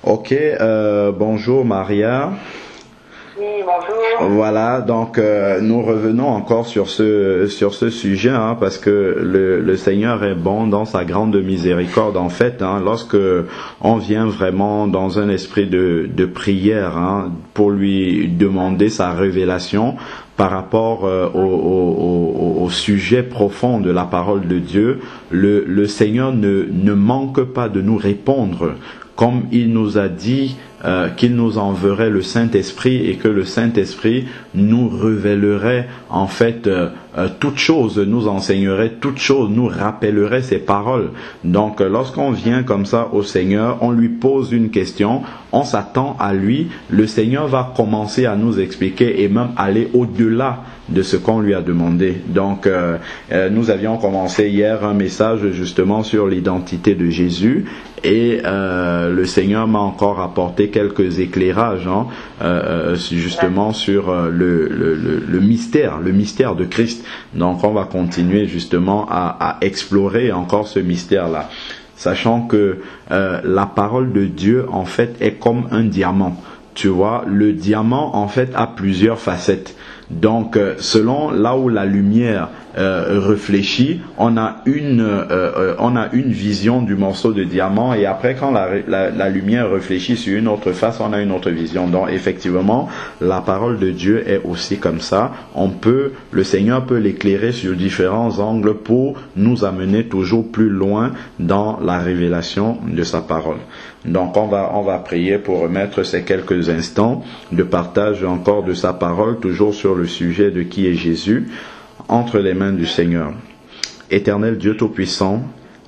Ok, bonjour Maria. Oui, bonjour. Voilà, donc nous revenons encore sur ce sujet, parce que le Seigneur est bon dans sa grande miséricorde. En fait, lorsque on vient vraiment dans un esprit de prière, pour lui demander sa révélation par rapport au sujet profond de la parole de Dieu, le Seigneur ne manque pas de nous répondre, comme il nous a dit qu'il nous enverrait le Saint-Esprit et que le Saint-Esprit nous révélerait en fait toutes choses, nous enseignerait toutes choses, nous rappellerait ses paroles. Donc lorsqu'on vient comme ça au Seigneur, on lui pose une question, on s'attend à lui, le Seigneur va commencer à nous expliquer et même aller au-delà de ce qu'on lui a demandé. Donc nous avions commencé hier un message justement sur l'identité de Jésus et le Seigneur m'a encore apporté quelques éclairages justement sur le mystère de Christ. Donc on va continuer justement à explorer encore ce mystère-là, sachant que la parole de Dieu en fait est comme un diamant. Tu vois, le diamant en fait a plusieurs facettes. Donc, selon là où la lumière réfléchit, on a une vision du morceau de diamant, et après, quand la lumière réfléchit sur une autre face, on a une autre vision. Donc, effectivement, la parole de Dieu est aussi comme ça. Le Seigneur peut l'éclairer sur différents angles pour nous amener toujours plus loin dans la révélation de sa parole. Donc on va prier pour remettre ces quelques instants de partage encore de sa parole, toujours sur le sujet de qui est Jésus, entre les mains du Seigneur. Éternel Dieu Tout-Puissant,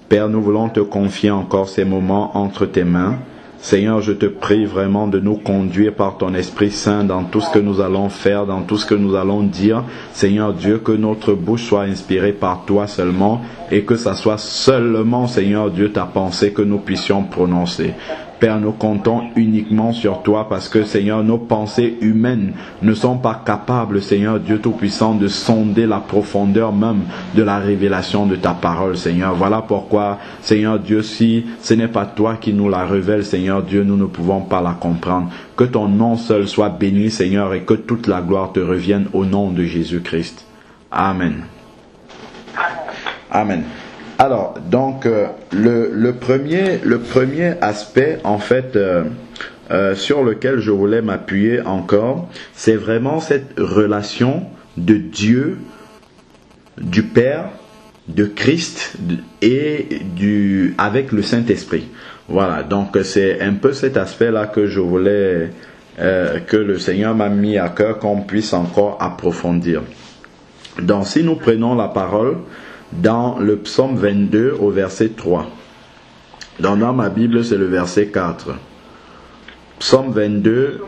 Père, nous voulons te confier encore ces moments entre tes mains. Seigneur, je te prie vraiment de nous conduire par ton Esprit Saint dans tout ce que nous allons faire, dans tout ce que nous allons dire. Seigneur Dieu, que notre bouche soit inspirée par toi seulement et que ça soit seulement, Seigneur Dieu, ta pensée que nous puissions prononcer. Père, nous comptons uniquement sur toi parce que, Seigneur, nos pensées humaines ne sont pas capables, Seigneur Dieu Tout-Puissant, de sonder la profondeur même de la révélation de ta parole, Seigneur. Voilà pourquoi, Seigneur Dieu, si ce n'est pas toi qui nous la révèle, Seigneur Dieu, nous ne pouvons pas la comprendre. Que ton nom seul soit béni, Seigneur, et que toute la gloire te revienne au nom de Jésus-Christ. Amen. Amen. Alors, donc, le premier aspect, en fait, sur lequel je voulais m'appuyer encore, c'est vraiment cette relation de Dieu, du Père, de Christ et avec le Saint-Esprit. Voilà, donc c'est un peu cet aspect-là que je voulais, que le Seigneur m'a mis à cœur qu'on puisse encore approfondir. Donc, si nous prenons la parole dans le psaume 22 au verset 3. Dans ma Bible, c'est le verset 4. Psaume 22,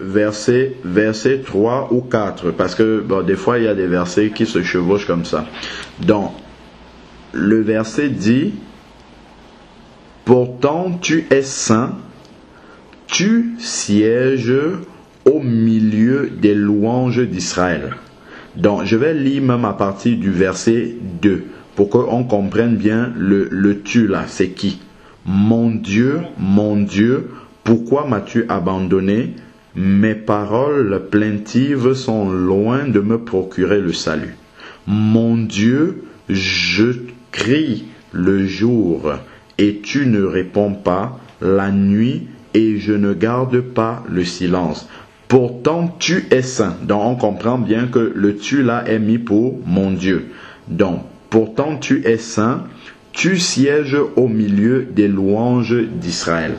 verset 3 ou 4. Parce que des fois, il y a des versets qui se chevauchent comme ça. Donc, le verset dit, « Pourtant tu es saint, tu sièges au milieu des louanges d'Israël. » Donc, je vais lire même à partir du verset 2 pour qu'on comprenne bien le tu là, c'est qui? Mon Dieu, pourquoi m'as-tu abandonné? Mes paroles plaintives sont loin de me procurer le salut. Mon Dieu, je crie le jour et tu ne réponds pas, la nuit et je ne garde pas le silence. Pourtant tu es saint. Donc on comprend bien que le tu là est mis pour mon Dieu. Donc pourtant tu es saint, tu sièges au milieu des louanges d'Israël.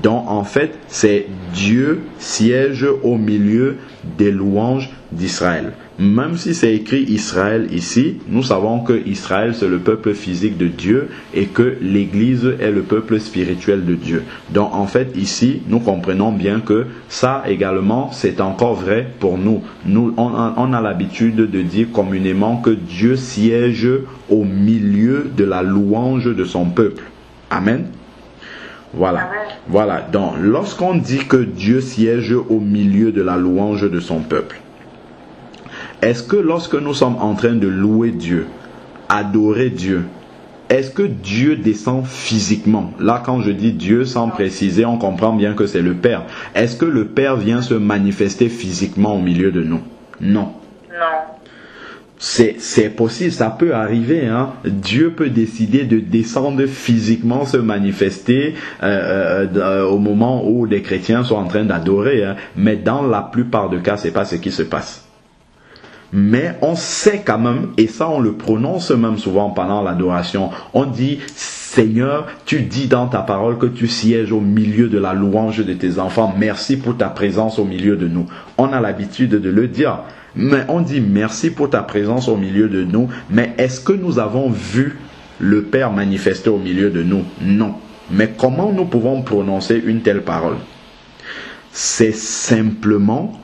Donc en fait c'est Dieu siège au milieu des louanges d'Israël. Même si c'est écrit Israël ici, nous savons que Israël c'est le peuple physique de Dieu et que l'Église est le peuple spirituel de Dieu. Donc en fait ici, nous comprenons bien que ça également c'est encore vrai pour nous. On a l'habitude de dire communément que Dieu siège au milieu de la louange de son peuple. Amen. Voilà. Voilà. Donc lorsqu'on dit que Dieu siège au milieu de la louange de son peuple, est-ce que lorsque nous sommes en train de louer Dieu, adorer Dieu, est-ce que Dieu descend physiquement? Là, quand je dis Dieu, sans préciser, on comprend bien que c'est le Père. Est-ce que le Père vient se manifester physiquement au milieu de nous? Non. Non. C'est possible, ça peut arriver. Hein. Dieu peut décider de descendre physiquement, se manifester au moment où les chrétiens sont en train d'adorer. Hein. Mais dans la plupart des cas, c'est pas ce qui se passe. Mais on sait quand même, et ça on le prononce même souvent pendant l'adoration, on dit Seigneur, tu dis dans ta parole que tu sièges au milieu de la louange de tes enfants. Merci pour ta présence au milieu de nous. On a l'habitude de le dire. Mais on dit merci pour ta présence au milieu de nous. Mais est-ce que nous avons vu le Père manifester au milieu de nous? Non. Mais comment nous pouvons prononcer une telle parole? C'est simplement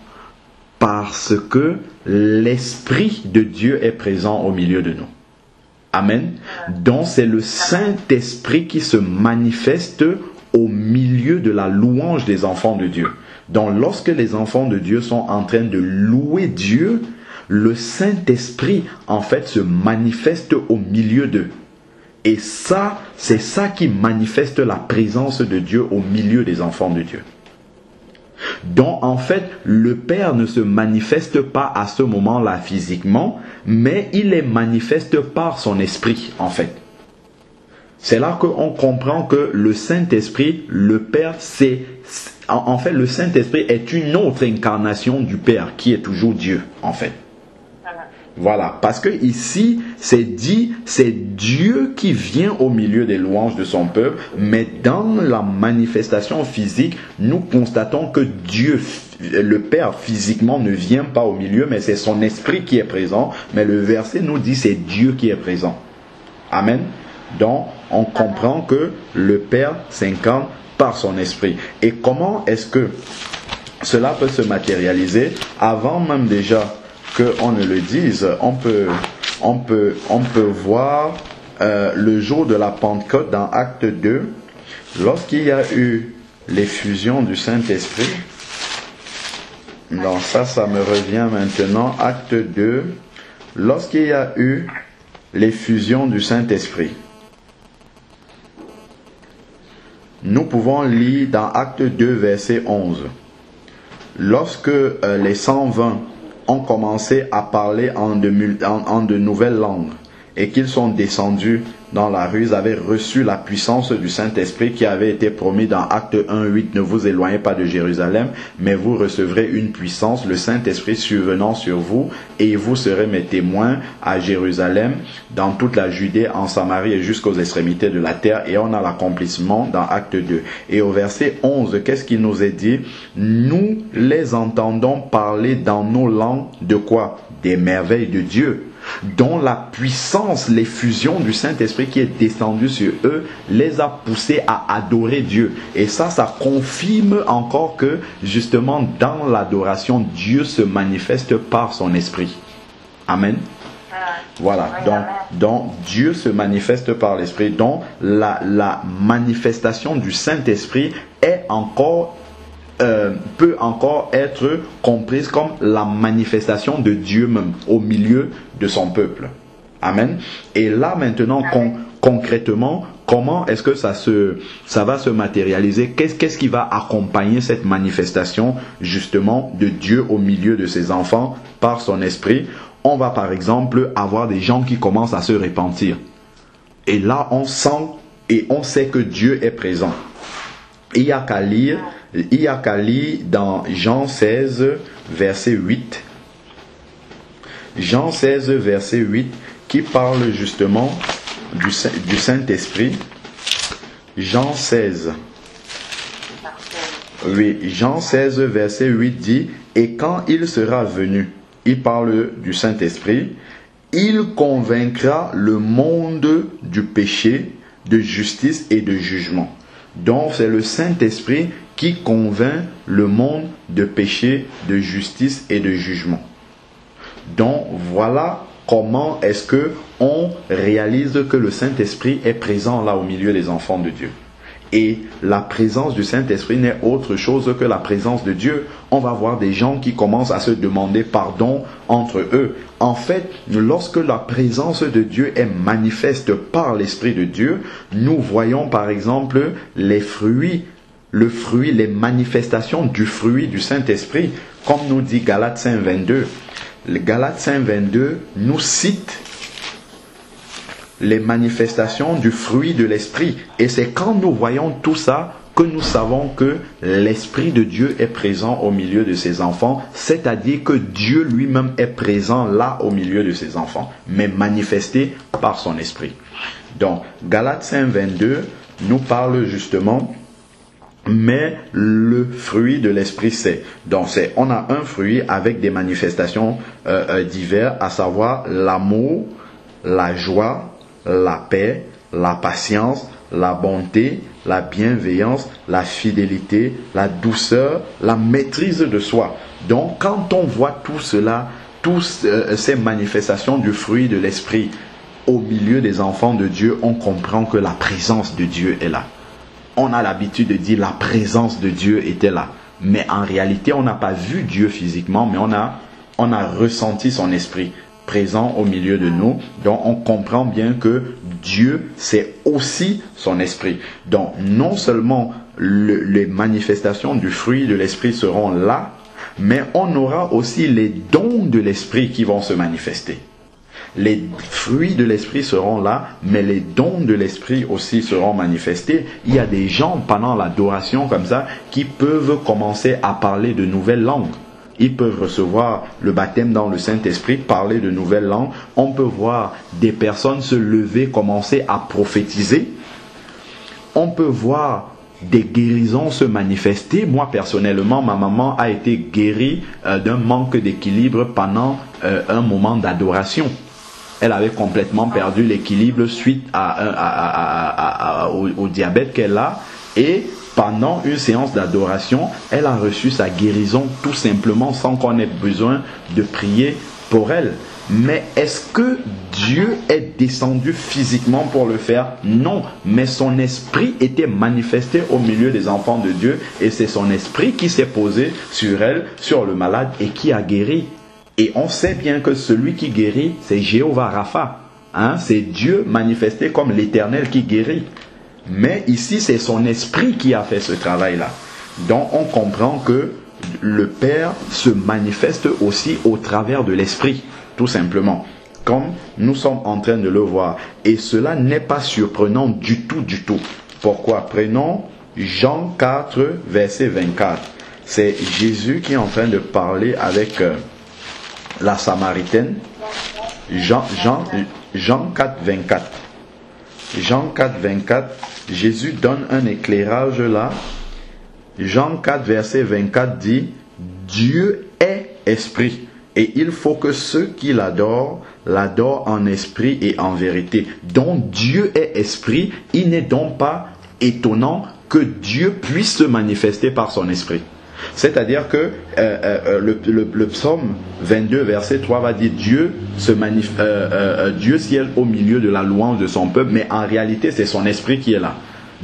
parce que l'Esprit de Dieu est présent au milieu de nous. Amen. Donc c'est le Saint-Esprit qui se manifeste au milieu de la louange des enfants de Dieu. Donc lorsque les enfants de Dieu sont en train de louer Dieu, le Saint-Esprit en fait se manifeste au milieu d'eux. Et ça, c'est ça qui manifeste la présence de Dieu au milieu des enfants de Dieu. Donc en fait, le Père ne se manifeste pas à ce moment-là physiquement, mais il est manifeste par son esprit en fait. C'est là qu'on comprend que le Saint-Esprit, le Père, en fait le Saint-Esprit est une autre incarnation du Père qui est toujours Dieu en fait. Voilà, parce que ici, c'est dit, c'est Dieu qui vient au milieu des louanges de son peuple, mais dans la manifestation physique, nous constatons que Dieu, le Père physiquement ne vient pas au milieu, mais c'est son esprit qui est présent, mais le verset nous dit c'est Dieu qui est présent. Amen. Donc, on comprend que le Père s'incarne par son esprit. Et comment est-ce que cela peut se matérialiser avant même déjà qu'on ne le dise? On peut voir le jour de la Pentecôte dans Acte 2, lorsqu'il y a eu l'effusion du Saint-Esprit. Donc ça me revient maintenant. Acte 2, lorsqu'il y a eu l'effusion du Saint-Esprit. Nous pouvons lire dans Acte 2, verset 11. Lorsque les 120 ont commencé à parler en de nouvelles langues et qu'ils sont descendus dans la rue, ils avaient reçu la puissance du Saint-Esprit qui avait été promis dans Acte 1, 8. Ne vous éloignez pas de Jérusalem, mais vous recevrez une puissance, le Saint-Esprit survenant sur vous, et vous serez mes témoins à Jérusalem, dans toute la Judée, en Samarie et jusqu'aux extrémités de la terre. Et on a l'accomplissement dans Acte 2. Et au verset 11, qu'est-ce qu'il nous est dit? Nous les entendons parler dans nos langues de quoi? Des merveilles de Dieu, dont la puissance, l'effusion du Saint-Esprit qui est descendu sur eux, les a poussés à adorer Dieu. Et ça confirme encore que, justement, dans l'adoration, Dieu se manifeste par son Esprit. Amen. Voilà, donc Dieu se manifeste par l'Esprit. Donc la manifestation du Saint-Esprit est encore peut encore être comprise comme la manifestation de Dieu même au milieu de son peuple. Amen. Et là maintenant, concrètement, comment est-ce que ça va se matérialiser? Qu'est-ce qui va accompagner cette manifestation justement de Dieu au milieu de ses enfants par son esprit? On va par exemple avoir des gens qui commencent à se repentir. Et là on sent et on sait que Dieu est présent. Il y a qu'à lire dans Jean 16, verset 8. Jean 16, verset 8, qui parle justement du Saint-Esprit. Jean 16. Oui, Jean 16, verset 8 dit, « Et quand il sera venu, il parle du Saint-Esprit, il convaincra le monde du péché, de justice et de jugement. » Donc c'est le Saint-Esprit qui convainc le monde de péché, de justice et de jugement. Donc voilà comment est-ce que on réalise que le Saint-Esprit est présent là au milieu des enfants de Dieu. Et la présence du Saint-Esprit n'est autre chose que la présence de Dieu. On va voir des gens qui commencent à se demander pardon entre eux. En fait, lorsque la présence de Dieu est manifeste par l'Esprit de Dieu, nous voyons par exemple les fruits, les manifestations du fruit du Saint-Esprit, comme nous dit Galates 5.22. Le Galates 5.22 nous cite les manifestations du fruit de l'Esprit. Et c'est quand nous voyons tout ça que nous savons que l'Esprit de Dieu est présent au milieu de ses enfants, c'est-à-dire que Dieu lui-même est présent là au milieu de ses enfants, mais manifesté par son Esprit. Donc, Galates 5.22 nous parle justement, mais le fruit de l'Esprit c'est. Donc, on a un fruit avec des manifestations diverses, à savoir l'amour, la joie, la paix, la patience, la bonté, la bienveillance, la fidélité, la douceur, la maîtrise de soi. Donc, quand on voit tout cela, toutes ces manifestations du fruit de l'Esprit au milieu des enfants de Dieu, on comprend que la présence de Dieu est là. On a l'habitude de dire la présence de Dieu était là. Mais en réalité, on n'a pas vu Dieu physiquement, mais on a ressenti son esprit présent au milieu de nous. Donc on comprend bien que Dieu c'est aussi son esprit. Donc non seulement les manifestations du fruit de l'esprit seront là, mais on aura aussi les dons de l'esprit qui vont se manifester. Les fruits de l'esprit seront là, mais les dons de l'esprit aussi seront manifestés. Il y a des gens pendant l'adoration comme ça qui peuvent commencer à parler de nouvelles langues. Ils peuvent recevoir le baptême dans le Saint-Esprit, parler de nouvelles langues. On peut voir des personnes se lever, commencer à prophétiser. On peut voir des guérisons se manifester. Moi, personnellement, ma maman a été guérie d'un manque d'équilibre pendant un moment d'adoration. Elle avait complètement perdu l'équilibre suite au diabète qu'elle a. Et pendant une séance d'adoration, elle a reçu sa guérison tout simplement sans qu'on ait besoin de prier pour elle. Mais est-ce que Dieu est descendu physiquement pour le faire? Non, mais son esprit était manifesté au milieu des enfants de Dieu et c'est son esprit qui s'est posé sur elle, sur le malade et qui a guéri. Et on sait bien que celui qui guérit, c'est Jéhovah Rapha. C'est Dieu manifesté comme l'Éternel qui guérit. Mais ici, c'est son esprit qui a fait ce travail-là. Donc, on comprend que le Père se manifeste aussi au travers de l'esprit, tout simplement, comme nous sommes en train de le voir. Et cela n'est pas surprenant du tout, du tout. Pourquoi? Prenons Jean 4, verset 24. C'est Jésus qui est en train de parler avec la Samaritaine. Jean 4, 24. Jean 4, 24, Jésus donne un éclairage là. Jean 4, verset 24 dit « Dieu est esprit et il faut que ceux qui l'adorent en esprit et en vérité. » Donc Dieu est esprit, il n'est donc pas étonnant que Dieu puisse se manifester par son esprit. C'est-à-dire que le psaume 22 verset 3 va dire Dieu siège au milieu de la louange de son peuple, mais en réalité c'est son esprit qui est là.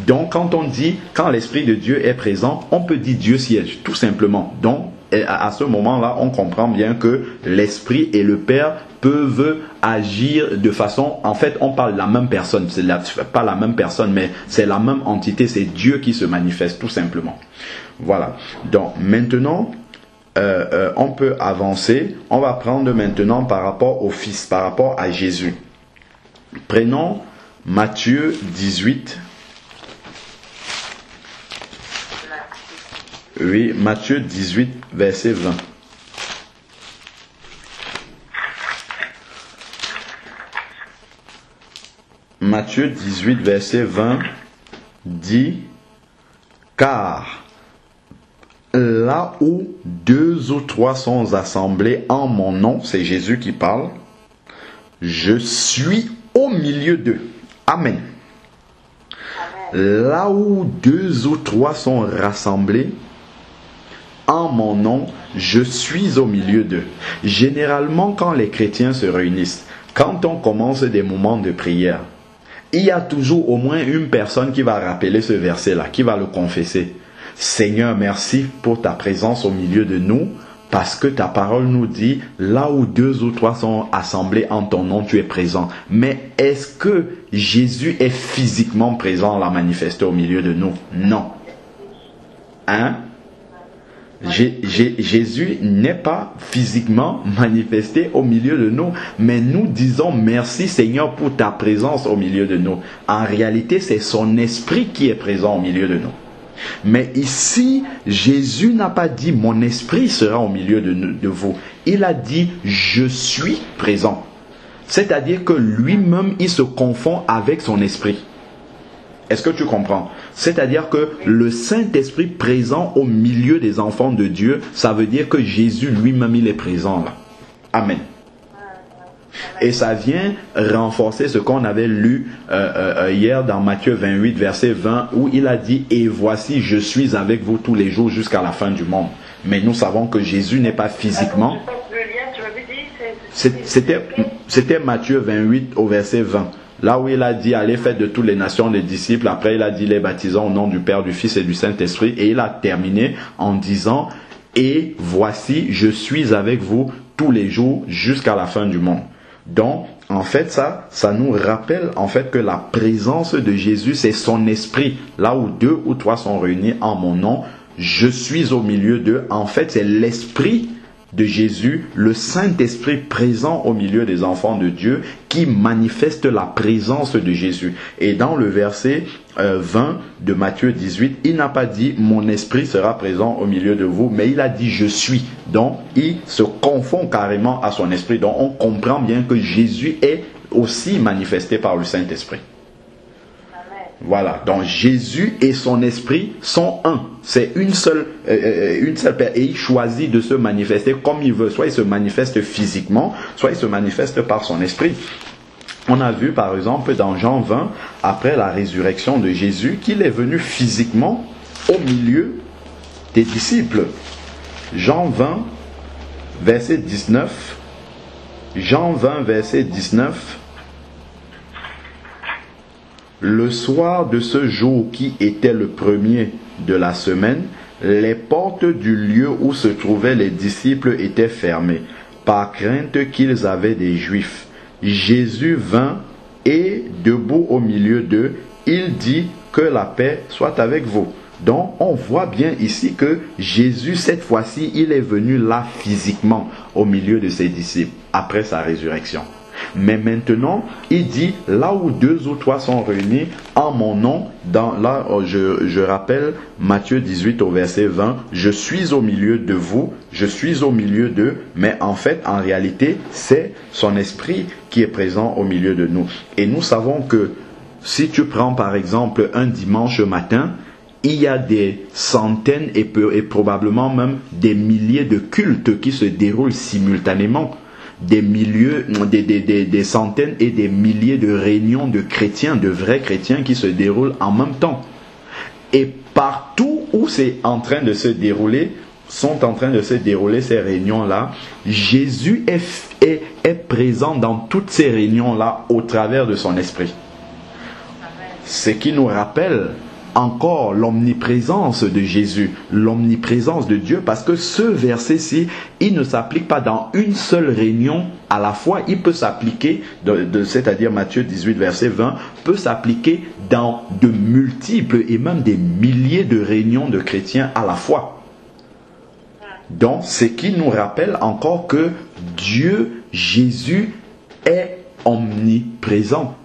Donc quand l'esprit de Dieu est présent, on peut dire Dieu siège, tout simplement. Donc à ce moment-là, on comprend bien que l'esprit et le Père peuvent agir de façon... En fait, on parle de la même personne. C'est pas la même personne, mais c'est la même entité. C'est Dieu qui se manifeste, tout simplement. Voilà. Donc, maintenant, on peut avancer. On va prendre maintenant par rapport au Fils, par rapport à Jésus. Prenons Matthieu 18. Oui, Matthieu 18, verset 20. Matthieu 18, verset 20 dit « Car là où 2 ou 3 sont assemblés en mon nom, c'est Jésus qui parle, je suis au milieu d'eux. » Amen. Là où 2 ou 3 sont rassemblés en mon nom, je suis au milieu d'eux. Généralement, quand les chrétiens se réunissent, quand on commence des moments de prière, il y a toujours au moins une personne qui va rappeler ce verset-là, qui va le confesser. Seigneur, merci pour ta présence au milieu de nous, parce que ta parole nous dit, là où 2 ou 3 sont assemblés en ton nom, tu es présent. Mais est-ce que Jésus est physiquement présent, l'a manifesté au milieu de nous? Non. Hein? Jésus n'est pas physiquement manifesté au milieu de nous, mais nous disons merci Seigneur pour ta présence au milieu de nous. En réalité, c'est son esprit qui est présent au milieu de nous. Mais ici, Jésus n'a pas dit mon esprit sera au milieu de vous. Il a dit je suis présent. C'est-à-dire que lui-même, il se confond avec son esprit. Est-ce que tu comprends? C'est-à-dire que le Saint-Esprit présent au milieu des enfants de Dieu, ça veut dire que Jésus lui-même, il est présent là. Amen. Et ça vient renforcer ce qu'on avait lu hier dans Matthieu 28, verset 20, où il a dit « Et voici, je suis avec vous tous les jours jusqu'à la fin du monde. » Mais nous savons que Jésus n'est pas physiquement... C'était Matthieu 28 au verset 20. Là où il a dit, allez faites de toutes les nations des disciples. Après, il a dit, les baptisons au nom du Père, du Fils et du Saint-Esprit. Et il a terminé en disant, et voici, je suis avec vous tous les jours jusqu'à la fin du monde. Donc, en fait, ça nous rappelle en fait que la présence de Jésus, c'est son esprit. Là où 2 ou 3 sont réunis en mon nom, je suis au milieu d'eux. En fait, c'est l'esprit de Jésus, le Saint-Esprit présent au milieu des enfants de Dieu qui manifeste la présence de Jésus. Et dans le verset 20 de Matthieu 18, il n'a pas dit « Mon esprit sera présent au milieu de vous », mais il a dit « Je suis ». Donc, il se confond carrément à son esprit. Donc, on comprend bien que Jésus est aussi manifesté par le Saint-Esprit. Voilà, donc Jésus et son esprit sont un. C'est une seule personne. Et il choisit de se manifester comme il veut. Soit il se manifeste physiquement, soit il se manifeste par son esprit. On a vu par exemple dans Jean 20, après la résurrection de Jésus, qu'il est venu physiquement au milieu des disciples. Jean 20, verset 19. Jean 20, verset 19. Le soir de ce jour qui était le premier de la semaine, les portes du lieu où se trouvaient les disciples étaient fermées, par crainte qu'ils avaient des Juifs. Jésus vint et, debout au milieu d'eux, il dit que la paix soit avec vous. Donc, on voit bien ici que Jésus, cette fois-ci, il est venu là physiquement au milieu de ses disciples, après sa résurrection. Mais maintenant, il dit, là où 2 ou 3 sont réunis en mon nom, là, je rappelle Matthieu 18 au verset 20, je suis au milieu de vous, je suis au milieu d'eux, mais en fait, en réalité, c'est son esprit qui est présent au milieu de nous. Et nous savons que si tu prends par exemple un dimanche matin, il y a des centaines et probablement même des milliers de cultes qui se déroulent simultanément. Des centaines et des milliers de réunions de chrétiens, de vrais chrétiens qui se déroulent en même temps. Et partout où c'est en train de se dérouler, sont en train de se dérouler ces réunions-là, Jésus est présent dans toutes ces réunions-là au travers de son esprit. Ce qui nous rappelle encore l'omniprésence de Jésus, l'omniprésence de Dieu, parce que ce verset-ci, il ne s'applique pas dans une seule réunion à la fois, il peut s'appliquer, c'est-à-dire Matthieu 18, verset 20, peut s'appliquer dans de multiples et même des milliers de réunions de chrétiens à la fois. Donc, ce qui nous rappelle encore que Dieu, Jésus, est omniprésent.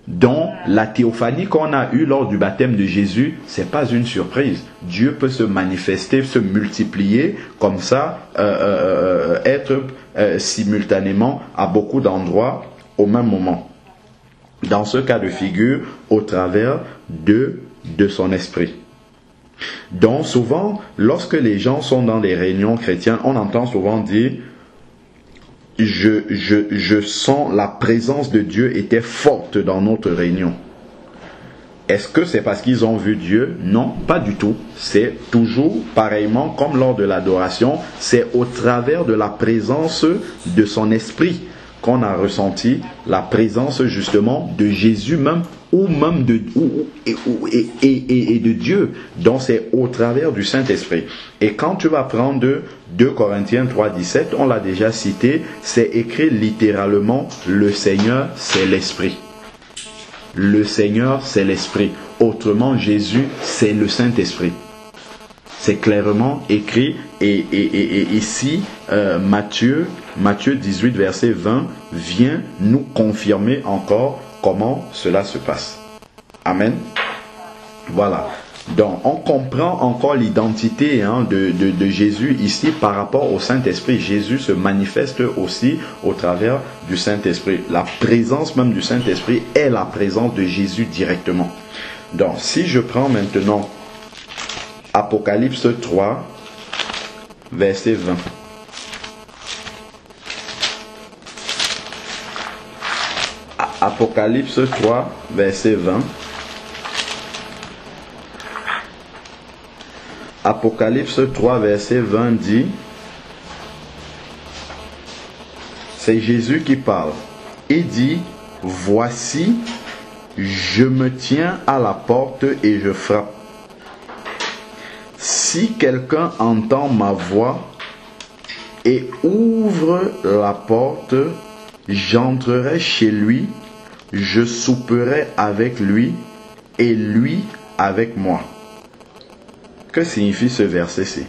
Donc, la théophanie qu'on a eue lors du baptême de Jésus, c'est pas une surprise. Dieu peut se manifester, se multiplier comme ça, être simultanément à beaucoup d'endroits au même moment. Dans ce cas de figure, au travers de son esprit. Donc, souvent, lorsque les gens sont dans des réunions chrétiennes, on entend souvent dire je sens la présence de Dieu était forte dans notre réunion. Est-ce que c'est parce qu'ils ont vu Dieu? Non, pas du tout. C'est toujours pareillement comme lors de l'adoration, c'est au travers de la présence de son esprit qu'on a ressenti la présence justement de Jésus même, ou même de Dieu. Donc c'est au travers du Saint-Esprit. Et quand tu vas prendre 2 Corinthiens 3,17, on l'a déjà cité, c'est écrit littéralement, le Seigneur c'est l'Esprit. Le Seigneur c'est l'Esprit. Autrement, Jésus c'est le Saint-Esprit. C'est clairement écrit, et ici, Matthieu 18, verset 20, vient nous confirmer encore comment cela se passe. Amen. Voilà. Donc, on comprend encore l'identité de Jésus ici par rapport au Saint-Esprit. Jésus se manifeste aussi au travers du Saint-Esprit. La présence même du Saint-Esprit est la présence de Jésus directement. Donc, si je prends maintenant Apocalypse 3, verset 20. Apocalypse 3, verset 20. Apocalypse 3, verset 20 dit, c'est Jésus qui parle. Il dit, voici, je me tiens à la porte et je frappe. Si quelqu'un entend ma voix et ouvre la porte, j'entrerai chez lui, je souperai avec lui et lui avec moi. Que signifie ce verset-ci?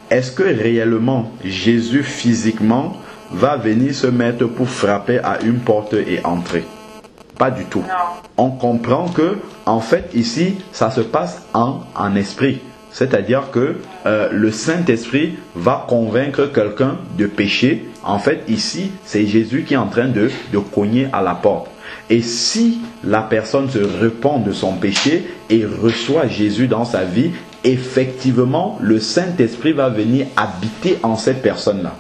Est-ce que réellement Jésus physiquement va venir se mettre pour frapper à une porte et entrer? Pas du tout. On comprend que, en fait, ici, ça se passe en esprit. C'est-à-dire que le Saint-Esprit va convaincre quelqu'un de péché. En fait, ici, c'est Jésus qui est en train de cogner à la porte. Et si la personne se repent de son péché et reçoit Jésus dans sa vie, effectivement, le Saint-Esprit va venir habiter en cette personne-là.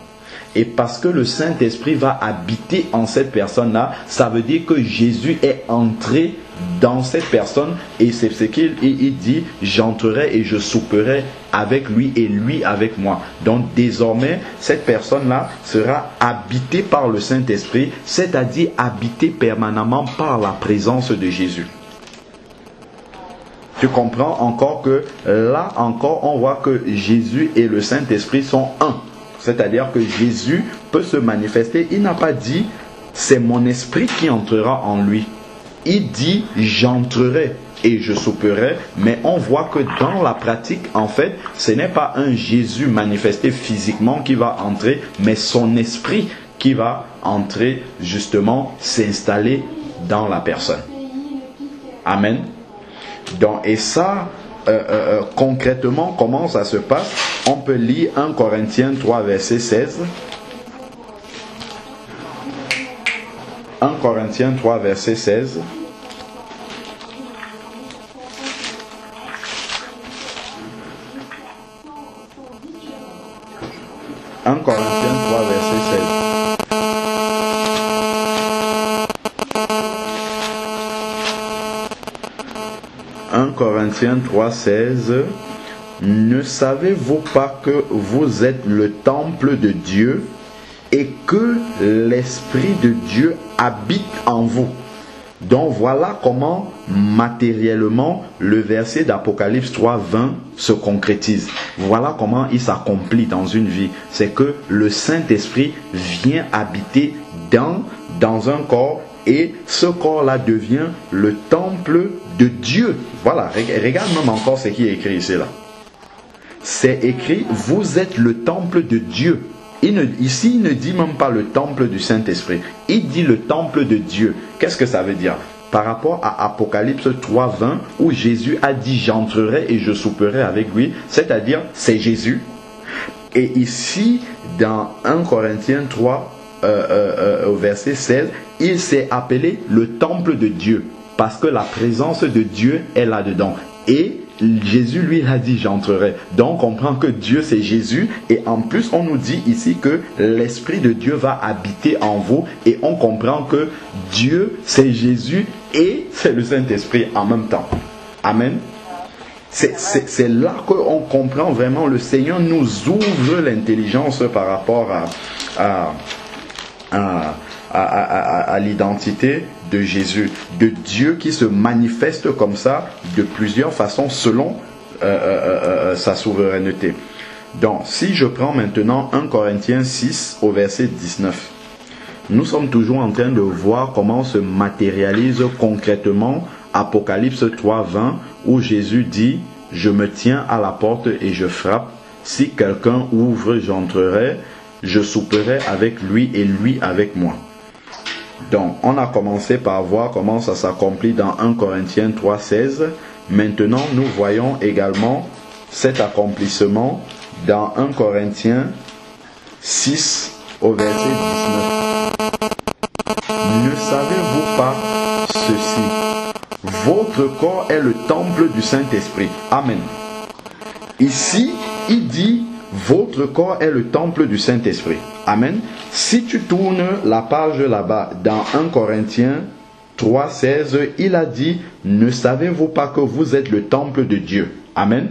Et parce que le Saint-Esprit va habiter en cette personne-là, ça veut dire que Jésus est entré dans cette personne, et c'est ce qu'il dit, j'entrerai et je souperai avec lui et lui avec moi. Donc désormais, cette personne-là sera habitée par le Saint-Esprit, c'est-à-dire habitée permanemment par la présence de Jésus. Tu comprends encore que là encore, on voit que Jésus et le Saint-Esprit sont un. C'est-à-dire que Jésus peut se manifester. Il n'a pas dit, c'est mon esprit qui entrera en lui. Il dit, j'entrerai et je souperai. Mais on voit que dans la pratique, en fait, ce n'est pas un Jésus manifesté physiquement qui va entrer, mais son esprit qui va entrer, justement, s'installer dans la personne. Amen. Donc, et ça, concrètement, comment ça se passe? On peut lire 1 Corinthiens 3, verset 16. 1 Corinthiens 3, verset 16. 1 Corinthiens 3, verset 16. Corinthiens 3, 16. Ne savez-vous pas que vous êtes le temple de Dieu et que l'Esprit de Dieu habite en vous? Donc voilà comment matériellement le verset d'Apocalypse 3, 20 se concrétise. Voilà comment il s'accomplit dans une vie. C'est que le Saint-Esprit vient habiter dans un corps, et ce corps-là devient le temple de Dieu. Voilà, regarde même encore ce qui est écrit ici. Là. C'est écrit, vous êtes le temple de Dieu. Ici, il ne dit même pas le temple du Saint-Esprit. Il dit le temple de Dieu. Qu'est-ce que ça veut dire? Par rapport à Apocalypse 3, 20, où Jésus a dit, j'entrerai et je souperai avec lui. C'est-à-dire, c'est Jésus. Et ici, dans 1 Corinthiens 3, au verset 16, il s'est appelé le temple de Dieu parce que la présence de Dieu est là-dedans. Et Jésus lui a dit j'entrerai. Donc on comprend que Dieu c'est Jésus, et en plus on nous dit ici que l'Esprit de Dieu va habiter en vous, et on comprend que Dieu c'est Jésus et c'est le Saint-Esprit en même temps. Amen. C'est là qu'on comprend vraiment, le Seigneur nous ouvre l'intelligence par rapport à l'identité de Jésus, de Dieu qui se manifeste comme ça de plusieurs façons selon sa souveraineté. Donc, si je prends maintenant 1 Corinthiens 6 au verset 19, nous sommes toujours en train de voir comment se matérialise concrètement Apocalypse 3:20 où Jésus dit « Je me tiens à la porte et je frappe. Si quelqu'un ouvre, j'entrerai. Je souperai avec lui et lui avec moi. » Donc, on a commencé par voir comment ça s'accomplit dans 1 Corinthiens 3:16. Maintenant, nous voyons également cet accomplissement dans 1 Corinthiens 6 au verset 19. Ne savez-vous pas ceci? Votre corps est le temple du Saint-Esprit. Amen. Ici, il dit, votre corps est le temple du Saint-Esprit. Amen. Si tu tournes la page là-bas, dans 1 Corinthiens 3:16, il a dit, ne savez-vous pas que vous êtes le temple de Dieu? Amen.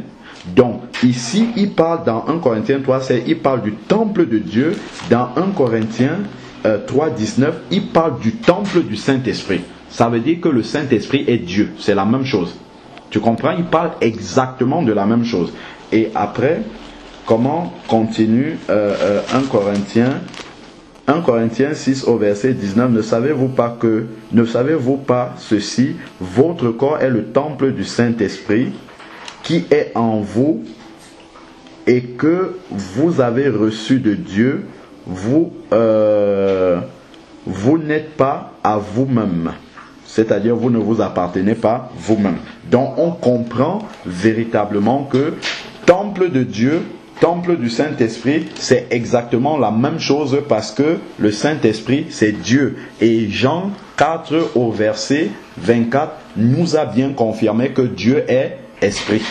Donc, ici, il parle dans 1 Corinthiens 3:16, il parle du temple de Dieu. Dans 1 Corinthiens 3:19, il parle du temple du Saint-Esprit. Ça veut dire que le Saint-Esprit est Dieu. C'est la même chose. Tu comprends? Il parle exactement de la même chose. Et après, comment continue 1 Corinthiens 6 au verset 19, ne savez-vous pas ceci, votre corps est le temple du Saint-Esprit qui est en vous et que vous avez reçu de Dieu, vous n'êtes pas à vous-même. C'est-à-dire, vous ne vous appartenez pas vous-même. Donc, on comprend véritablement que temple de Dieu, temple du Saint-Esprit, c'est exactement la même chose parce que le Saint-Esprit, c'est Dieu. Et Jean 4 au verset 24 nous a bien confirmé que Dieu est Esprit.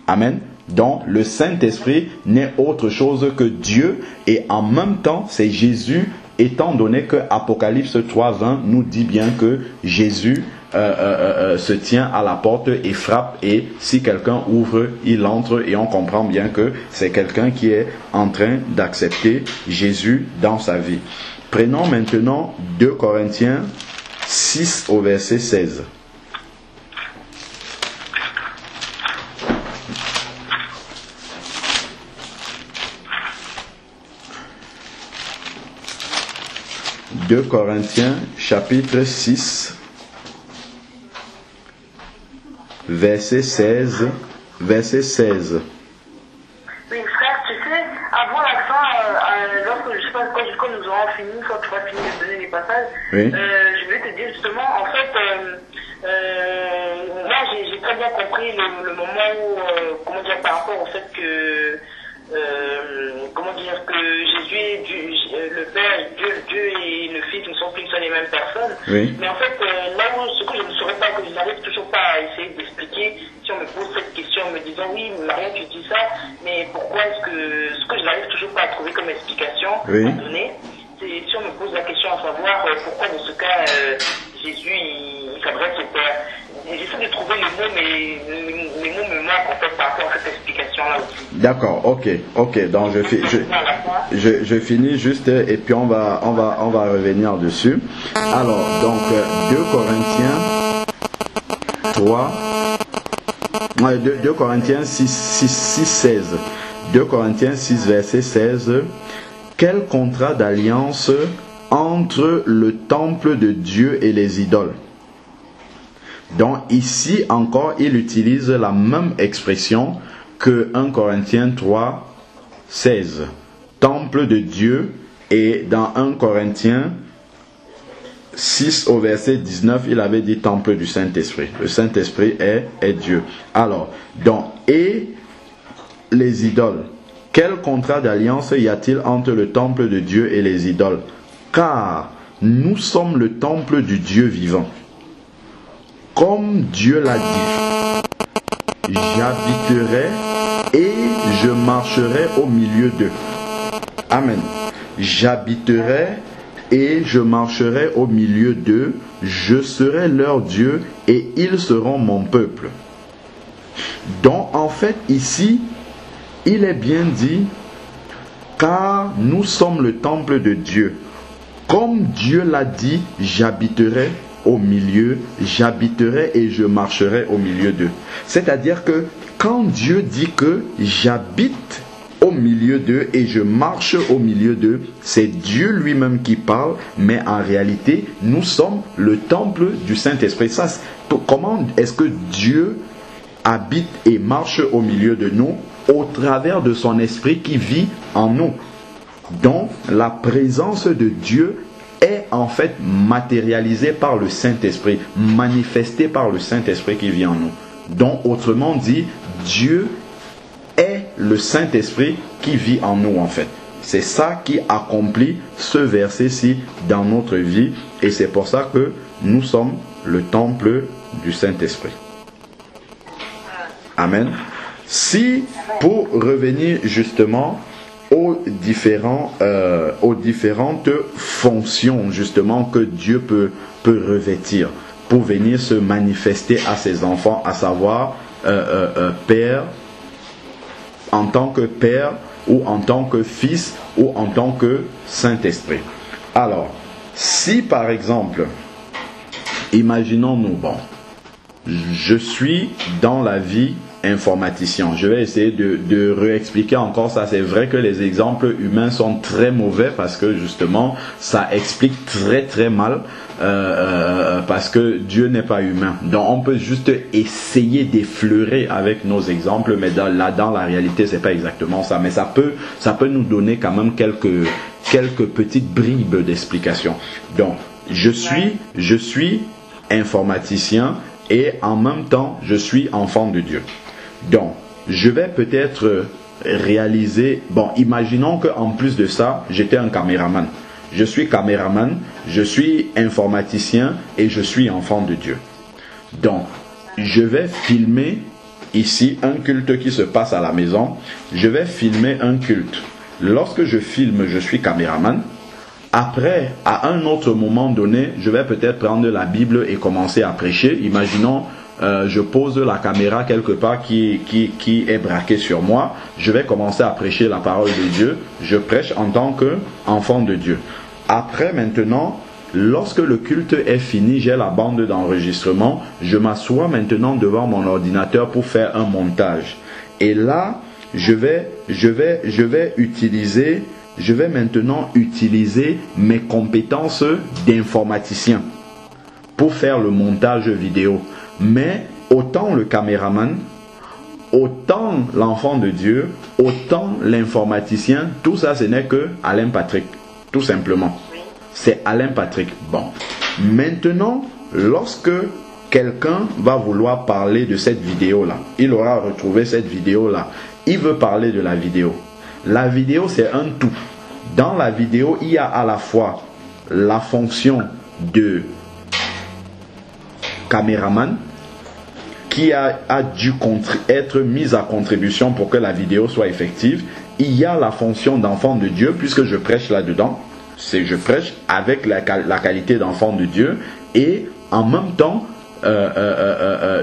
Amen. Donc, le Saint-Esprit n'est autre chose que Dieu et en même temps, c'est Jésus, étant donné que Apocalypse 3:20 nous dit bien que Jésus se tient à la porte et frappe, et si quelqu'un ouvre, il entre, et on comprend bien que c'est quelqu'un qui est en train d'accepter Jésus dans sa vie. Prenons maintenant 2 Corinthiens 6 au verset 16. « 2 Corinthiens, chapitre 6, verset 16. Verset 16. Oui, frère, tu sais, avant la fin, lorsque je sais pas quand nous aurons fini, quand tu vas finir de donner les passages, Oui. je vais te dire justement, en fait, là j'ai très bien compris le moment où, comment dire, par rapport au fait que, comment dire, que Jésus est Dieu, le Père, Dieu et le Fils ne sont plus les mêmes personnes. Oui. Mais en fait, là où ce que je ne saurais pas, que je n'arrive toujours pas à essayer d'expliquer, si on me pose cette question en me disant oui, Maria, tu dis ça, mais pourquoi est-ce que ce que je n'arrive toujours pas à trouver comme explication à donner, c'est si on me pose la question à savoir pourquoi dans ce cas Jésus il s'adresse au Père. J'essaie de trouver les mots, mais les mots me manquent en fait par rapport à cette explication-là aussi. D'accord, ok. Donc je finis juste et puis on va revenir dessus. Alors donc 2 Corinthiens 3, 2 Corinthiens 6, 16. 2 Corinthiens 6 verset 16. Quel contrat d'alliance entre le temple de Dieu et les idoles? Donc ici encore, il utilise la même expression que 1 Corinthiens 3, 16. Temple de Dieu, et dans 1 Corinthiens 6 au verset 19, il avait dit temple du Saint-Esprit. Le Saint-Esprit est Dieu. Alors, donc, et les idoles. Quel contrat d'alliance y a-t-il entre le temple de Dieu et les idoles? Car nous sommes le temple du Dieu vivant. Comme Dieu l'a dit, j'habiterai et je marcherai au milieu d'eux. Amen. J'habiterai et je marcherai au milieu d'eux. Je serai leur Dieu et ils seront mon peuple. Donc en fait ici, il est bien dit, car nous sommes le temple de Dieu. comme Dieu l'a dit, j'habiterai et je marcherai au milieu d'eux. C'est-à-dire que quand Dieu dit que j'habite au milieu d'eux et je marche au milieu d'eux, c'est Dieu lui-même qui parle, mais en réalité, nous sommes le temple du Saint-Esprit. Ça, comment est-ce que Dieu habite et marche au milieu de nous? Au travers de son esprit qui vit en nous. Donc, la présence de Dieu est en fait matérialisée par le Saint-Esprit, manifestée par le Saint-Esprit qui vit en nous. Donc, autrement dit, Dieu est le Saint-Esprit qui vit en nous en fait. C'est ça qui accomplit ce verset-ci dans notre vie et c'est pour ça que nous sommes le temple du Saint-Esprit. Amen. Si, pour revenir justement aux différentes fonctions justement que Dieu peut revêtir pour venir se manifester à ses enfants, à savoir Père, en tant que Père ou en tant que Fils ou en tant que Saint-Esprit. Alors, si par exemple, imaginons-nous, je suis dans la vie informaticien. Je vais essayer de réexpliquer encore ça. C'est vrai que les exemples humains sont très mauvais parce que justement, ça explique très très mal parce que Dieu n'est pas humain. Donc on peut juste essayer d'effleurer avec nos exemples, mais dans la réalité, c'est pas exactement ça. Mais ça peut nous donner quand même quelques petites bribes d'explication. Donc, je suis informaticien et en même temps, je suis enfant de Dieu. Donc, je vais peut-être réaliser... imaginons qu'en plus de ça, j'étais un caméraman. Je suis caméraman, je suis informaticien et je suis enfant de Dieu. Donc, je vais filmer ici un culte qui se passe à la maison. Je vais filmer un culte. Lorsque je filme, je suis caméraman. Après, à un autre moment donné, je vais peut-être prendre la Bible et commencer à prêcher. Imaginons, je pose la caméra quelque part qui est braquée sur moi. Je vais commencer à prêcher la parole de Dieu. Je prêche en tant qu'enfant de Dieu. Après, maintenant, lorsque le culte est fini, j'ai la bande d'enregistrement. Je m'assois maintenant devant mon ordinateur pour faire un montage. Et là, je vais maintenant utiliser mes compétences d'informaticien pour faire le montage vidéo. Mais autant le caméraman, autant l'enfant de Dieu, autant l'informaticien, tout ça ce n'est que Alain Patrick, tout simplement. C'est Alain Patrick. Bon, maintenant, lorsque quelqu'un va vouloir parler de cette vidéo-là, il aura retrouvé cette vidéo-là, il veut parler de la vidéo. La vidéo, c'est un tout. Dans la vidéo, il y a à la fois la fonction de caméraman qui a dû être mise à contribution pour que la vidéo soit effective. Il y a la fonction d'enfant de Dieu puisque je prêche là-dedans. Je prêche avec la qualité d'enfant de Dieu et en même temps,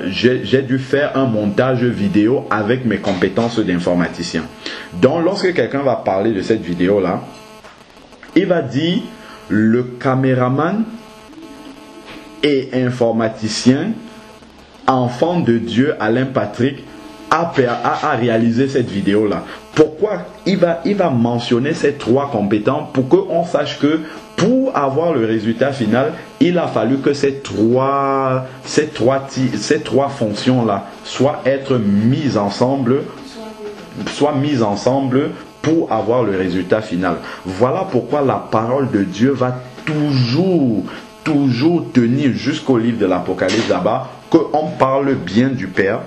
j'ai dû faire un montage vidéo avec mes compétences d'informaticien. Donc lorsque quelqu'un va parler de cette vidéo là, il va dire le caméraman et informaticien enfant de Dieu Alain Patrick a réalisé cette vidéo là. Pourquoi il va mentionner ces trois compétences pour qu'on sache que pour avoir le résultat final, il a fallu que ces trois fonctions-là soient mises ensemble pour avoir le résultat final. Voilà pourquoi la parole de Dieu va toujours tenir jusqu'au livre de l'Apocalypse là-bas, qu'on parle bien du Père,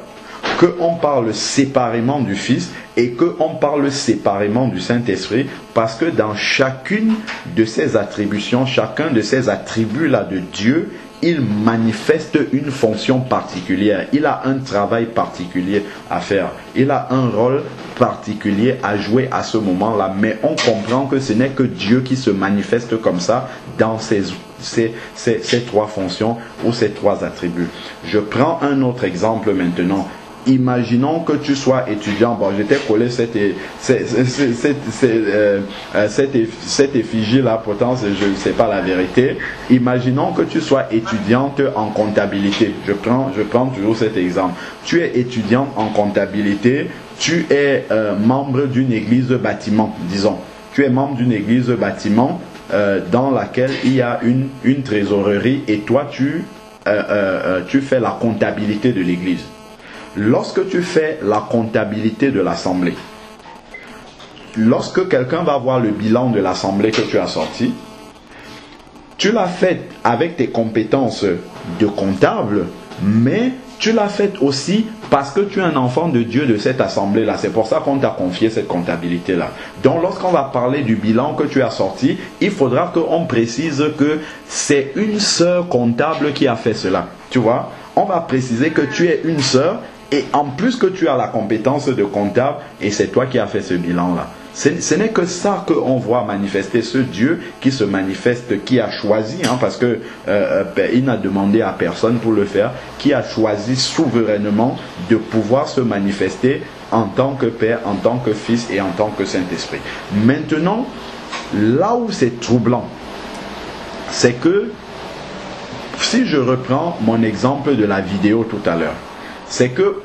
qu'on parle séparément du Fils et qu'on parle séparément du Saint-Esprit, parce que dans chacune de ces attributions, chacun de ces attributs-là de Dieu, il manifeste une fonction particulière. Il a un travail particulier à faire. Il a un rôle particulier à jouer à ce moment-là. Mais on comprend que ce n'est que Dieu qui se manifeste comme ça dans ces trois fonctions ou ces trois attributs. Je prends un autre exemple maintenant. imaginons que tu sois étudiant. Bon, je t'ai collé cette effigie là, pourtant je ne sais pas la vérité. Imaginons que tu sois étudiante en comptabilité. Je prends toujours cet exemple. Tu es étudiante en comptabilité, tu es membre d'une église de bâtiment, disons. Tu es membre d'une église de bâtiment dans laquelle il y a une trésorerie et toi tu fais la comptabilité de l'église. Lorsque tu fais la comptabilité de l'assemblée, lorsque quelqu'un va voir le bilan de l'assemblée que tu as sorti, tu l'as fait avec tes compétences de comptable, mais tu l'as fait aussi parce que tu es un enfant de Dieu de cette assemblée-là. C'est pour ça qu'on t'a confié cette comptabilité-là. Donc lorsqu'on va parler du bilan que tu as sorti, il faudra qu'on précise que c'est une sœur comptable qui a fait cela. Tu vois, on va préciser que tu es une sœur et en plus que tu as la compétence de comptable et c'est toi qui as fait ce bilan-là. Ce n'est que ça qu'on voit manifester, ce Dieu qui se manifeste, qui a choisi, parce que il n'a demandé à personne pour le faire, qui a choisi souverainement de pouvoir se manifester en tant que Père, en tant que Fils et en tant que Saint-Esprit. Maintenant, là où c'est troublant, c'est que, si je reprends mon exemple de la vidéo tout à l'heure, c'est que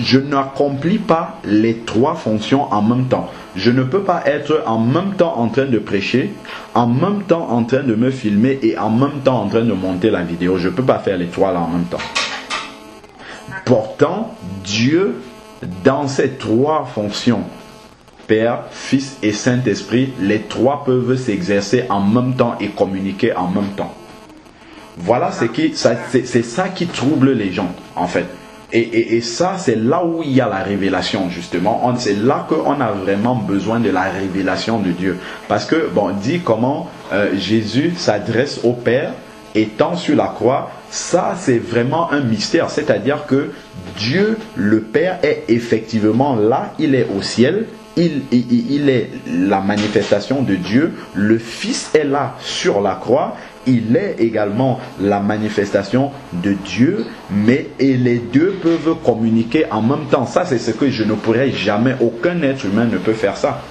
je n'accomplis pas les trois fonctions en même temps. Je ne peux pas être en même temps en train de prêcher, en même temps en train de me filmer et en même temps en train de monter la vidéo. Je ne peux pas faire les trois là en même temps. Pourtant, Dieu, dans ces trois fonctions, Père, Fils et Saint-Esprit, les trois peuvent s'exercer en même temps et communiquer en même temps. Voilà, c'est ça qui trouble les gens, en fait. Et ça, c'est là où il y a la révélation, justement. C'est là qu'on a vraiment besoin de la révélation de Dieu. Parce que, dit comment Jésus s'adresse au Père, étant sur la croix, ça, c'est vraiment un mystère. C'est-à-dire que Dieu, le Père, est effectivement là, il est au ciel. Il est la manifestation de Dieu. Le Fils est là sur la croix. Il est également la manifestation de Dieu, mais les deux peuvent communiquer en même temps. Ça, c'est ce que je ne pourrais jamais, aucun être humain ne peut faire ça.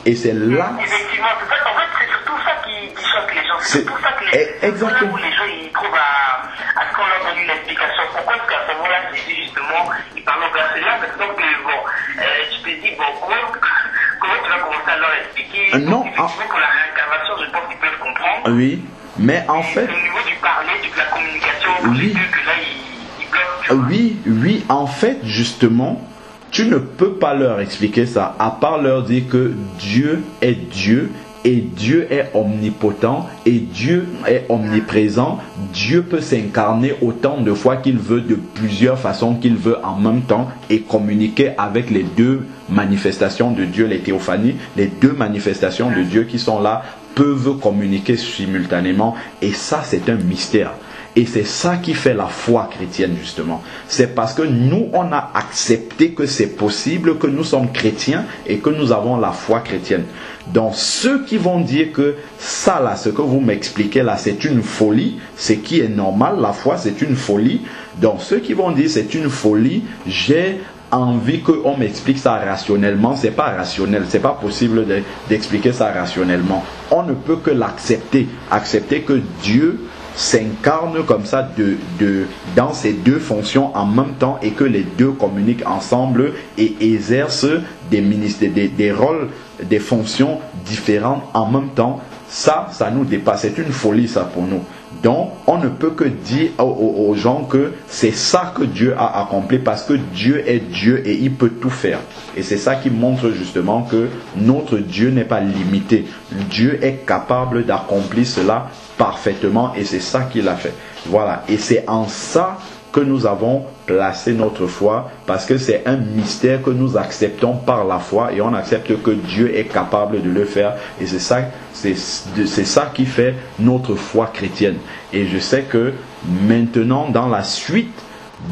Et c'est là... Effectivement, en fait, c'est surtout ça qui choque les gens. C'est surtout ça que exactement. Où les gens ils trouvent à ce qu'on leur donne une explication. Pourquoi est-ce qu'à ce moment-là, Jésus, justement, il parle au verset là, parce que tu te dis, comment tu vas commencer à leur expliquer non, pour la réincarnation, je pense qu'ils peuvent comprendre. Oui. Mais en fait, au niveau du parler, de la communication, oui, que là, ils bloquent. Oui, en fait, justement, tu ne peux pas leur expliquer ça, à part leur dire que Dieu est Dieu, et Dieu est omnipotent, et Dieu est omniprésent. Dieu peut s'incarner autant de fois qu'il veut, de plusieurs façons qu'il veut en même temps, et communiquer avec les deux manifestations de Dieu, les théophanies, les deux manifestations de Dieu qui sont là, peuvent communiquer simultanément, et ça c'est un mystère. Et c'est ça qui fait la foi chrétienne, justement. C'est parce que nous, on a accepté que c'est possible, que nous sommes chrétiens et que nous avons la foi chrétienne. Donc ceux qui vont dire que ça là, ce que vous m'expliquez là, c'est une folie, ce qui est normal, la foi c'est une folie. Donc ceux qui vont dire c'est une folie, j'ai envie qu'on m'explique ça rationnellement. C'est pas rationnel, c'est pas possible d'expliquer ça rationnellement. On ne peut que l'accepter, accepter que Dieu s'incarne comme ça dans ces deux fonctions en même temps et que les deux communiquent ensemble et exercent des rôles, des fonctions différentes en même temps. Ça nous dépasse. C'est une folie ça pour nous. Donc on ne peut que dire aux gens que c'est ça que Dieu a accompli, parce que Dieu est Dieu et il peut tout faire. Et c'est ça qui montre justement que notre Dieu n'est pas limité. Dieu est capable d'accomplir cela parfaitement et c'est ça qu'il a fait. Voilà. Et c'est en ça que nous avons placé notre foi, parce que c'est un mystère que nous acceptons par la foi et on accepte que Dieu est capable de le faire, et c'est ça qui fait notre foi chrétienne. Et je sais que maintenant, dans la suite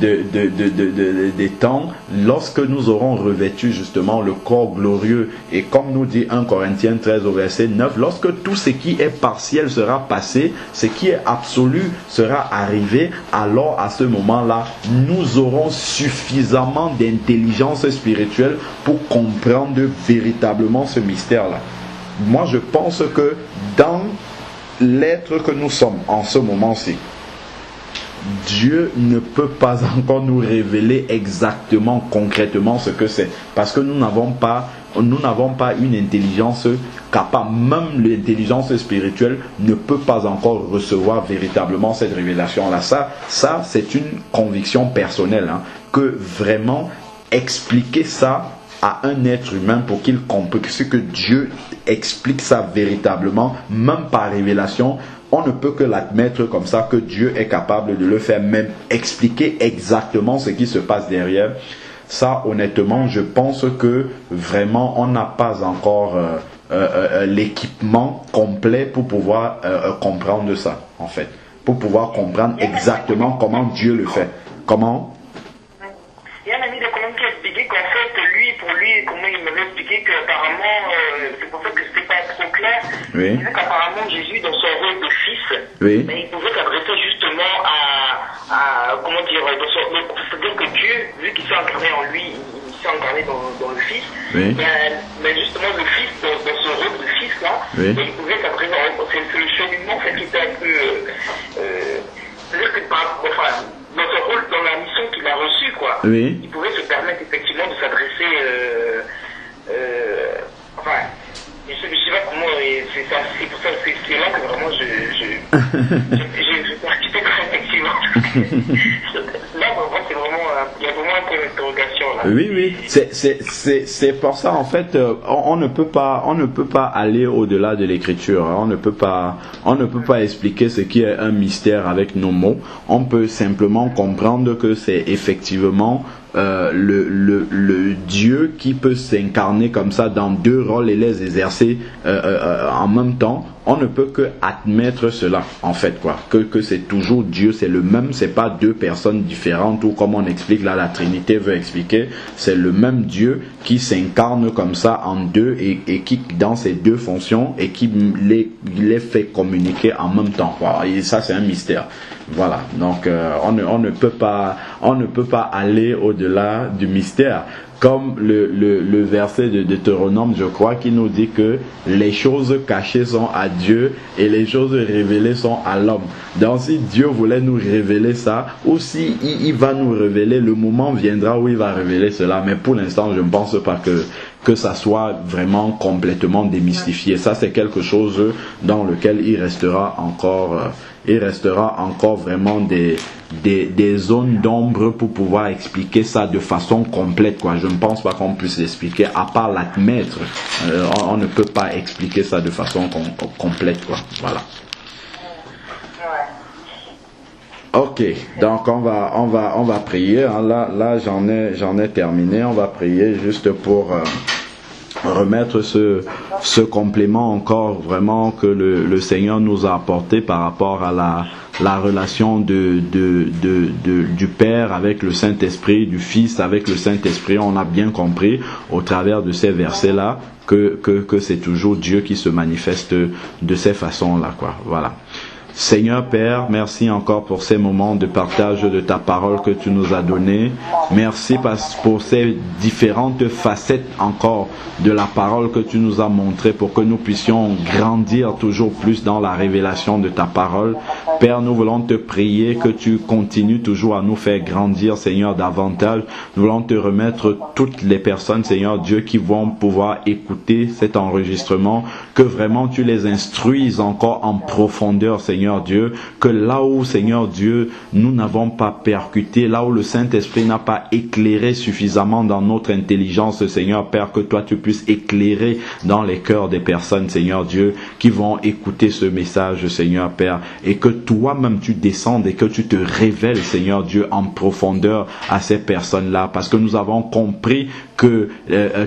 des temps, lorsque nous aurons revêtu justement le corps glorieux, et comme nous dit 1 Corinthiens 13 au verset 9, lorsque tout ce qui est partiel sera passé, ce qui est absolu sera arrivé, alors à ce moment-là, nous aurons suffisamment d'intelligence spirituelle pour comprendre véritablement ce mystère-là. Moi, je pense que dans l'être que nous sommes en ce moment-ci, Dieu ne peut pas encore nous révéler exactement, concrètement ce que c'est. Parce que nous n'avons pas une intelligence capable. Même l'intelligence spirituelle ne peut pas encore recevoir véritablement cette révélation-là. Ça c'est une conviction personnelle, hein, que vraiment expliquer ça à un être humain pour qu'il comprenne ce que Dieu explique ça véritablement, même par révélation, on ne peut que l'admettre comme ça, que Dieu est capable de le faire, même expliquer exactement ce qui se passe derrière. Ça, honnêtement, je pense que vraiment, on n'a pas encore l'équipement complet pour pouvoir comprendre ça, en fait. Pour pouvoir comprendre exactement comment Dieu le fait. Comment? Il y a un ami de Colombie qui a expliqué qu'en fait, comment il m'avait expliqué qu'apparemment, c'est pour ça que c'était pas trop clair, oui. Il disait qu'apparemment Jésus, dans son rôle de fils, oui. Mais il pouvait s'adresser justement à comment dire, c'est-à-dire que Dieu, vu qu'il s'est incarné en lui, il s'est incarné dans le fils, oui. Mais justement le fils, dans son rôle de fils là, oui. Il pouvait s'adresser, c'est le cheminement en fait qui était un peu, c'est-à-dire que dans son rôle, dans la mission qu'il a reçue, quoi, oui. Il pouvait se permettre effectivement de s'adresser, je sais pas comment, c'est pour ça, c'est là que vraiment j'ai percuté effectivement. Là, vraiment, c'est vraiment, il y a vraiment un point d'interrogation là. Oui, c'est pour ça en fait, on ne peut pas aller au-delà de l'écriture. On ne peut pas expliquer ce qui est un mystère avec nos mots. On peut simplement comprendre que c'est effectivement le Dieu qui peut s'incarner comme ça dans deux rôles et les exercer en même temps. On ne peut que admettre cela, en fait, quoi, que c'est toujours Dieu, c'est le même, c'est pas deux personnes différentes, ou comme on explique là, la Trinité veut expliquer, c'est le même Dieu qui s'incarne comme ça en deux et qui dans ces deux fonctions et qui les fait communiquer en même temps, quoi. Et ça c'est un mystère. Voilà, donc on ne peut pas aller au-delà du mystère. Comme le verset de Deutéronome, je crois, qui nous dit que les choses cachées sont à Dieu et les choses révélées sont à l'homme. Donc si Dieu voulait nous révéler ça, ou si il va nous révéler, le moment viendra où il va révéler cela. Mais pour l'instant, je ne pense pas que ça soit vraiment complètement démystifié. Ça, c'est quelque chose dans lequel il restera encore vraiment des zones d'ombre pour pouvoir expliquer ça de façon complète, quoi. Je ne pense pas qu'on puisse l'expliquer, à part l'admettre. On ne peut pas expliquer ça de façon complète, quoi. Voilà. Ok, donc on va prier. Hein. Là, j'en ai terminé. On va prier juste pour remettre ce complément encore vraiment que le Seigneur nous a apporté par rapport à la relation du Père avec le Saint-Esprit, du Fils avec le Saint-Esprit. On a bien compris au travers de ces versets-là que c'est toujours Dieu qui se manifeste de ces façons-là, quoi. Voilà. Seigneur Père, merci encore pour ces moments de partage de ta parole que tu nous as donné. Merci pour ces différentes facettes encore de la parole que tu nous as montrées pour que nous puissions grandir toujours plus dans la révélation de ta parole. Père, nous voulons te prier que tu continues toujours à nous faire grandir, Seigneur, davantage. Nous voulons te remettre toutes les personnes, Seigneur Dieu, qui vont pouvoir écouter cet enregistrement, que vraiment tu les instruises encore en profondeur, Seigneur Dieu, que là où, Seigneur Dieu, nous n'avons pas percuté, là où le Saint-Esprit n'a pas éclairé suffisamment dans notre intelligence, Seigneur Père, que toi tu puisses éclairer dans les cœurs des personnes, Seigneur Dieu, qui vont écouter ce message, Seigneur Père, et que toi-même tu descendes et que tu te révèles, Seigneur Dieu, en profondeur à ces personnes-là, parce que nous avons compris que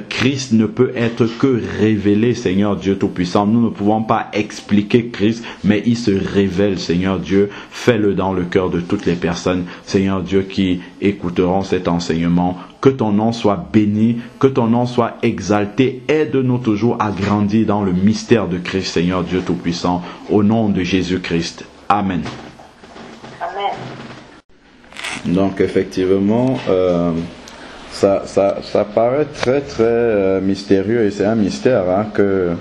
Christ ne peut être que révélé, Seigneur Dieu Tout-Puissant. Nous ne pouvons pas expliquer Christ, mais il se révèle révèle, Seigneur Dieu, fais-le dans le cœur de toutes les personnes, Seigneur Dieu, qui écouteront cet enseignement. Que ton nom soit béni, que ton nom soit exalté. Aide-nous toujours à grandir dans le mystère de Christ, Seigneur Dieu Tout-Puissant, au nom de Jésus-Christ. Amen. Amen. Donc effectivement, ça paraît très très mystérieux, et c'est un mystère que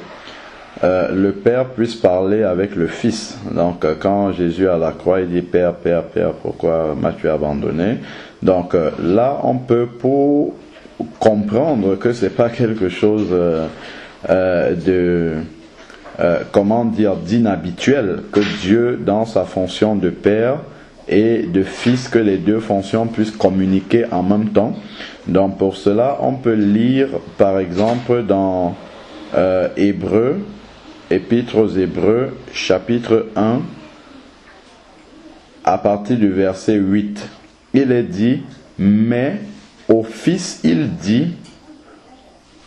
le Père puisse parler avec le Fils. Donc quand Jésus à la croix, il dit Père, Père, Père, pourquoi m'as-tu abandonné? Donc là, on peut pour comprendre que c'est pas quelque chose d'inhabituel, que Dieu, dans sa fonction de Père et de Fils, que les deux fonctions puissent communiquer en même temps. Donc pour cela, on peut lire par exemple dans Hébreux, Épître aux Hébreux, chapitre 1, à partir du verset 8. Il est dit, mais au Fils il dit,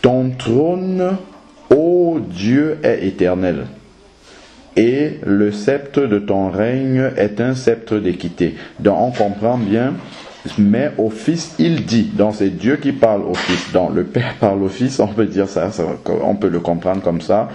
ton trône, ô Dieu, est éternel, et le sceptre de ton règne est un sceptre d'équité. Donc on comprend bien, mais au Fils il dit, donc c'est Dieu qui parle au Fils, donc le Père parle au Fils, on peut dire ça, on peut le comprendre comme ça.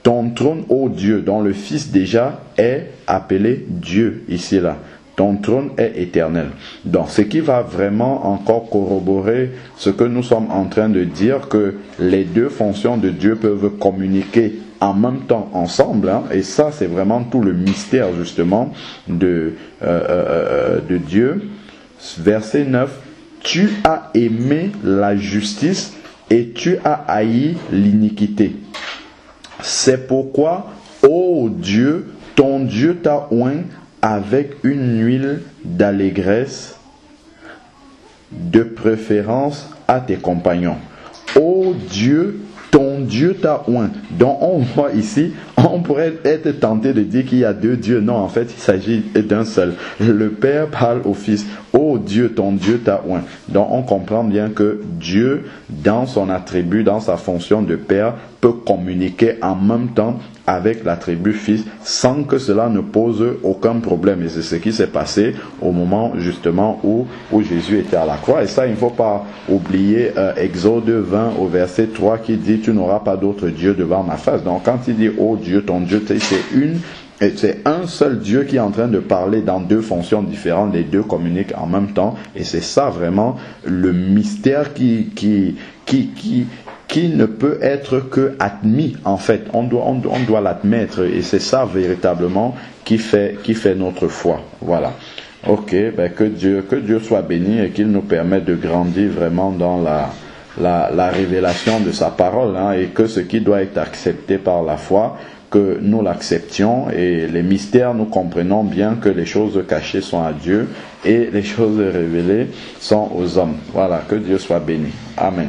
Ton trône, ô Dieu, dont le Fils déjà est appelé Dieu ici là. Ton trône est éternel. Donc, ce qui va vraiment encore corroborer ce que nous sommes en train de dire, que les deux fonctions de Dieu peuvent communiquer en même temps ensemble, et ça, c'est vraiment tout le mystère justement de Dieu. Verset 9, tu as aimé la justice et tu as haï l'iniquité. C'est pourquoi, ô Dieu, ton Dieu t'a oint avec une huile d'allégresse, de préférence à tes compagnons. Ô Dieu, ton Dieu t'a oint. Donc on voit ici, on pourrait être tenté de dire qu'il y a deux dieux. Non, en fait, il s'agit d'un seul. Le Père parle au Fils. Ô Dieu, ton Dieu t'a oint. Donc on comprend bien que Dieu, dans son attribut, dans sa fonction de Père, peut communiquer en même temps avec l'attribut Fils sans que cela ne pose aucun problème. Et c'est ce qui s'est passé au moment justement où Jésus était à la croix. Et ça, il ne faut pas oublier Exode 20 au verset 3 qui dit « Tu n'auras pas d'autre Dieu devant ma face ». Donc quand il dit « Oh Dieu, ton Dieu », c'est un seul Dieu qui est en train de parler dans deux fonctions différentes. Les deux communiquent en même temps. Et c'est ça vraiment le mystère qui ne peut être que admis, en fait. On doit l'admettre, et c'est ça véritablement qui fait notre foi. Voilà. Ok, que Dieu soit béni et qu'il nous permette de grandir vraiment dans la révélation de sa parole, et que ce qui doit être accepté par la foi, que nous l'acceptions, et les mystères, nous comprenons bien que les choses cachées sont à Dieu et les choses révélées sont aux hommes. Voilà, que Dieu soit béni. Amen.